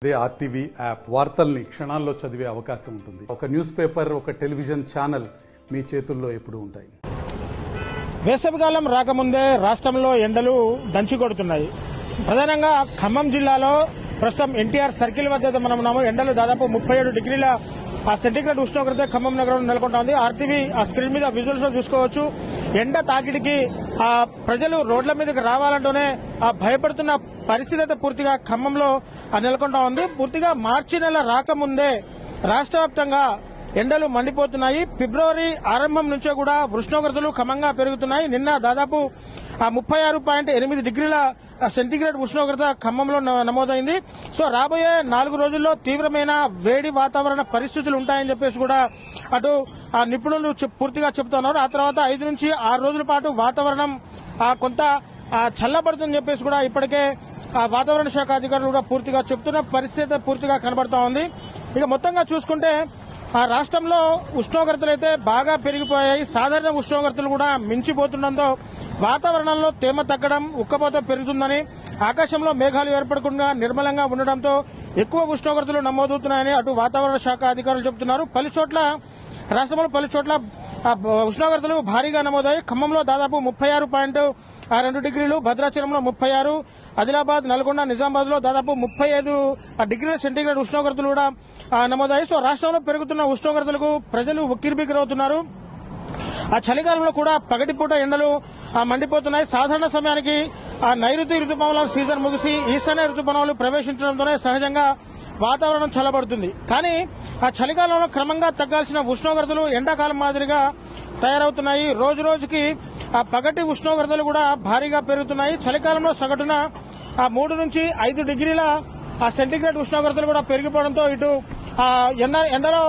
అదే RTV app వార్తల్ని క్షణాల్లో చదివే అవకాశం ఉంటుంది. ఒక న్యూస్ పేపర్, ఒక టెలివిజన్ ఛానల్ మీ చేతుల్లో ఎప్పుడూ ఉంటాయి. వేసవికాలం రాకముందే రాష్ట్రంలో ఎండలు దంచికొడుతున్నాయి. ప్రధానంగా ఖమ్మం జిల్లాలో ప్రస్తుతం ఎన్టీఆర్ సర్కిల్ వద్ద మనం ఉన్నాము. ఎండలు దాదాపు 37 డిగ్రీల సెంటీగ్రేడ్ ఉష్ణోగ్రత ఖమ్మం నగరంలో నెలకొంటా ఉంది. ఆర్టీవీ స్క్రీన్ మీద విజువల్స్ లో చూసుకోవచ్చు. ఎండ తాకిడికి ప్రజలు రోడ్ల మీదకి రావాలంటూనే భయపడుతున్న పరిస్థితి అయితే పూర్తిగా ఖమ్మంలో నెలకొంటా ఉంది. పూర్తిగా మార్చి నెల రాకముందే రాష్ట్ర వ్యాప్తంగా ఎండలు మండిపోతున్నాయి. ఫిబ్రవరి ఆరంభం నుంచే కూడా ఉష్ణోగ్రతలు క్రమంగా పెరుగుతున్నాయి. నిన్న దాదాపు 36.8 డిగ్రీల సెంటీగ్రేడ్ ఉష్ణోగ్రత ఖమ్మంలో నమోదైంది. సో రాబోయే 4 రోజుల్లో తీవ్రమైన వేడి వాతావరణ పరిస్థితులు ఉంటాయని చెప్పేసి కూడా అటు నిపుణులు పూర్తిగా చెబుతున్నారు. ఆ తర్వాత 5 నుంచి 6 రోజుల పాటు వాతావరణం కొంత చల్లబడుతుందని చెప్పేసి కూడా ఇప్పటికే వాతావరణ శాఖ అధికారులు కూడా పూర్తిగా చెబుతున్న పరిస్థితి పూర్తిగా కనబడతా ఉంది. ఇక మొత్తంగా చూసుకుంటే రాష్ట్రంలో ఉష్ణోగ్రతలు అయితే బాగా పెరిగిపోయాయి. సాధారణ ఉష్ణోగ్రతలు కూడా మించిపోతుండటంతో వాతావరణంలో తేమ తగ్గడం, ఉక్కపోత పెరుగుతుందని, ఆకాశంలో మేఘాలు ఏర్పడకుండా నిర్మలంగా ఉండడంతో ఎక్కువ ఉష్ణోగ్రతలు నమోదవుతున్నాయని అటు వాతావరణ శాఖ అధికారులు చెబుతున్నారు. రాష్ట్రంలో పలు చోట్ల ఉష్ణోగ్రతలు భారీగా నమోదయ్యాయి. ఖమ్మంలో దాదాపు 36.2 డిగ్రీలు, భద్రాచలంలో 36, ఆదిలాబాద్, నల్గొండ, నిజామాబాద్ లో దాదాపు 35 డిగ్రీల సెంటీగ్రేడ్ ఉష్ణోగ్రతలు కూడా నమోదయ్యాయి. సో రాష్ట్రంలో పెరుగుతున్న ఉష్ణోగ్రతలకు ప్రజలు ఉక్కిరిబిక్కిరవుతున్నారు. చలికాలంలో కూడా పగటిపూట ఎండలు మండిపోతున్నాయి. సాధారణ సమయానికి నైరుతి రుతుపవనాల సీజన్ ముగిసి ఈశాన్య రుతుపవనాలు ప్రవేశించడంతోనే సహజంగా వాతావరణం చల్లబడుతుంది. కానీ చలికాలంలో క్రమంగా తగ్గాల్సిన ఉష్ణోగ్రతలు ఎండాకాలం మాదిరిగా తయారవుతున్నాయి. రోజు రోజుకి పగటి ఉష్ణోగ్రతలు కూడా భారీగా పెరుగుతున్నాయి. చలికాలంలో సగటున 3 నుంచి 5 డిగ్రీల సెంటీగ్రేడ్ ఉష్ణోగ్రతలు కూడా పెరిగిపోవడంతో ఇటు ఎండలో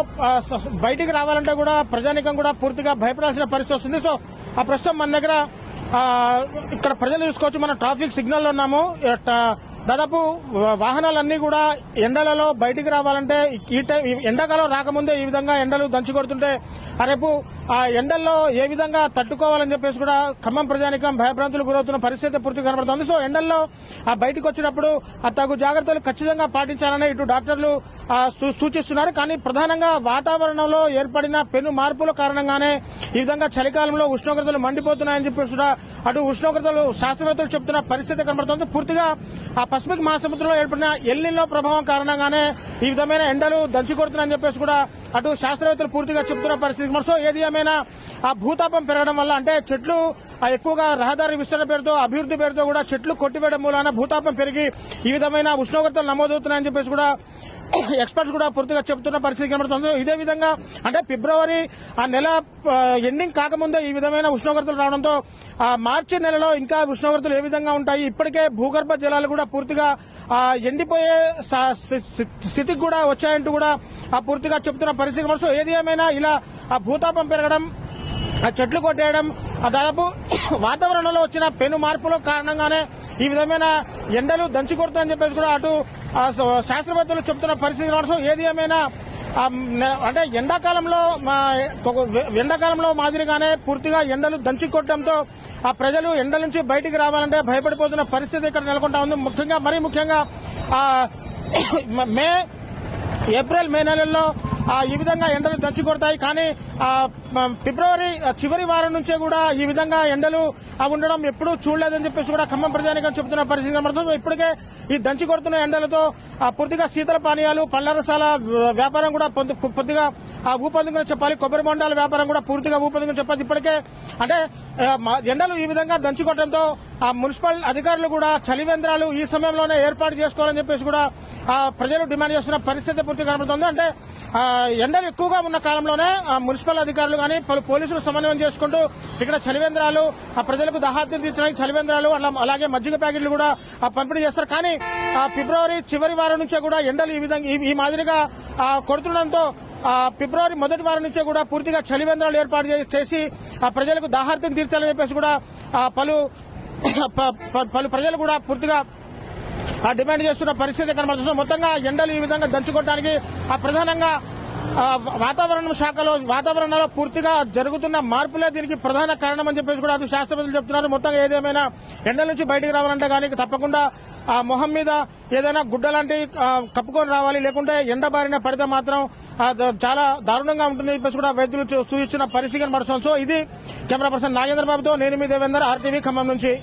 బయటికి రావాలంటే కూడా ప్రజానికం కూడా పూర్తిగా భయపడాల్సిన పరిస్థితి వస్తుంది. సో ప్రస్తుతం మన దగ్గర ఇక్కడ ప్రజలు చూసుకోవచ్చు. మనం ట్రాఫిక్ సిగ్నల్ లో ఉన్నాము. దాదాపు వాహనాలన్నీ కూడా ఎండలలో బయటికి రావాలంటే ఎండాకాలం రాకముందే ఈ విధంగా ఎండలు దంచి కొడుతుంటే రేపు ఎండల్లో ఏ విధంగా తట్టుకోవాలని చెప్పేసి కూడా ఖమ్మం ప్రజానికం భయభ్రాంతులు గురవుతున్న పరిస్థితి పూర్తిగా కనబడుతోంది. సో ఎండల్లో బయటకు వచ్చినప్పుడు తగు జాగ్రత్తలు ఖచ్చితంగా పాటించాలని ఇటు డాక్టర్లు సూచిస్తున్నారు. కానీ ప్రధానంగా వాతావరణంలో ఏర్పడిన పెను మార్పుల కారణంగానే ఈ విధంగా చలికాలంలో ఉష్ణోగ్రతలు మండిపోతున్నాయని చెప్పేసి కూడా అటు ఉష్ణోగ్రతలు శాస్త్రవేత్తలు చెబుతున్న పరిస్థితి కనబడుతోంది. పూర్తిగా పసిఫిక్ మహాసముద్రంలో ఏర్పడిన ఎల్ నినో ప్రభావం కారణంగానే ఈ విధమైన ఎండలు దంచి కొడుతున్నాయని చెప్పేసి కూడా అటు శాస్త్రవేత్తలు పూర్తిగా చెబుతున్న పరిస్థితి. సో ఏది ఏమైనా భూతాపం పెరగడం వల్ల అంటే చెట్లు ఎక్కువగా రహదారి విస్తరణ పేరుతో, అభివృద్ది పేరుతో కూడా చెట్లు కొట్టివేయడం మూలాన భూతాపం పెరిగి ఈ విధమైన ఉష్ణోగ్రతలు నమోదవుతున్నాయని చెప్పేసి కూడా ఎక్స్పర్ట్స్ కూడా పూర్తిగా చెబుతున్న పరిస్థితి కనబడుతుంది. ఇదే విధంగా అంటే ఫిబ్రవరి నెల ఎండింగ్ కాకముందే ఈ విధమైన ఉష్ణోగ్రతలు రావడంతో మార్చి నెలలో ఇంకా ఉష్ణోగ్రతలు ఏ విధంగా ఉంటాయి, ఇప్పటికే భూగర్భ జలాలు కూడా పూర్తిగా ఎండిపోయే స్థితికి కూడా వచ్చాయంటూ కూడా పూర్తిగా చెబుతున్న పరిస్థితి కనబడుతుంది. సో ఏది ఏమైనా ఇలా భూతాపం పెరగడం, చెట్లు కొట్టేయడం, దాదాపు వాతావరణంలో వచ్చిన పెను మార్పుల కారణంగానే ఈ విధమైన ఎండలు దంచి కొడుతుందని చెప్పేసి కూడా అటు శాస్త్రవేత్తలు చెబుతున్న పరిస్థితి. ఏది ఏమైనా అంటే ఎండాకాలంలో మాదిరిగానే పూర్తిగా ఎండలు దంచి కొట్టడంతో ప్రజలు ఎండల నుంచి బయటికి రావాలంటే భయపడిపోతున్న పరిస్థితి ఇక్కడ నెలకొంటా ఉంది. మరీ ముఖ్యంగా ఏప్రిల్ మే నెలల్లో ఈ విధంగా ఎండలు దంచి కొడతాయి. కానీ ఫిబ్రవరి చివరి వారం నుంచే కూడా ఈ విధంగా ఎండలు ఉండడం ఎప్పుడూ చూడలేదని చెప్పేసి కూడా ఖమ్మం ప్రజానికం చెబుతున్న పరిస్థితి కనబడుతుంది. ఇప్పటికే ఈ దంచి కొడుతున్న ఎండలతో పూర్తిగా శీతల పానీయాలు, పళ్ల రసాల వ్యాపారం కూడా కొద్దిగా ఊపందుకుని చెప్పాలి. కొబ్బరి బొండాల వ్యాపారం కూడా పూర్తిగా ఊపందుకుని చెప్పాలి. ఇప్పటికే అంటే ఎండలు ఈ విధంగా దంచి కొట్టడంతో మున్సిపల్ అధికారులు కూడా చలివేంద్రాలు ఈ సమయంలోనే ఏర్పాటు చేసుకోవాలని చెప్పేసి కూడా ప్రజలు డిమాండ్ చేస్తున్న పరిస్థితి పూర్తిగా కనబడుతుంది. అంటే ఎండలు ఎక్కువగా ఉన్న కాలంలోనే మున్సిపల్ అధికారులు కానీ పలు పోలీసులు సమన్వయం చేసుకుంటూ ఇక్కడ చలివేంద్రాలు ప్రజలకు దాహార్తిని తీర్చడానికి చలివేంద్రాలు అలాగే మజ్జిగ ప్యాకెట్లు కూడా పంపిణీ చేస్తారు. కానీ ఫిబ్రవరి చివరి వారం నుంచే కూడా ఎండలు ఈ విధంగా ఈ మాదిరిగా కొడుతుండడంతో ఫిబ్రవరి మొదటి వారం నుంచే కూడా పూర్తిగా చలివేంద్రాలు ఏర్పాటు చేసి ప్రజలకు దాహార్తిని తీర్చాలని చెప్పేసి కూడా పలు ప్రజలు కూడా పూర్తిగా డిమాండ్ చేస్తున్న పరిస్థితి కనబడుతుంది. మొత్తంగా ఎండలు ఈ విధంగా దంచుకోవడానికి ప్రధానంగా వాతావరణంలో పూర్తిగా జరుగుతున్న మార్పులే దీనికి ప్రధాన కారణం అని చెప్పేసి కూడా అది శాస్త్రవేత్తలు చెప్తున్నారు. మొత్తంగా ఏదేమైనా ఎండల నుంచి బయటికి రావాలంటే కానీ తప్పకుండా ఆ మొహం మీద ఏదైనా గుడ్డ లాంటివి కప్పుకొని రావాలి, లేకుంటే ఎండ బారిన పడితే మాత్రం చాలా దారుణంగా ఉంటుంది చెప్పేసి కూడా వైద్యులు సూచించిన పరిస్థితి కనబడుతుంది. సో ఇది కెమెరా పర్సన్ నాగేంద్ర బాబుతో నేను మీ దేవేందర్, RTV ఖమ్మం నుంచి.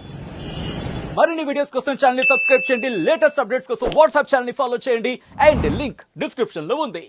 మరిన్ని వీడియోస్ కోసం ఛానల్ ని సబ్స్క్రైబ్ చేయండి, లేటెస్ట్ అప్డేట్స్ కోసం వాట్సాప్ ఛానల్ ని ఫాలో చేయండి అండ్ లింక్ డిస్క్రిప్షన్ లో ఉంది.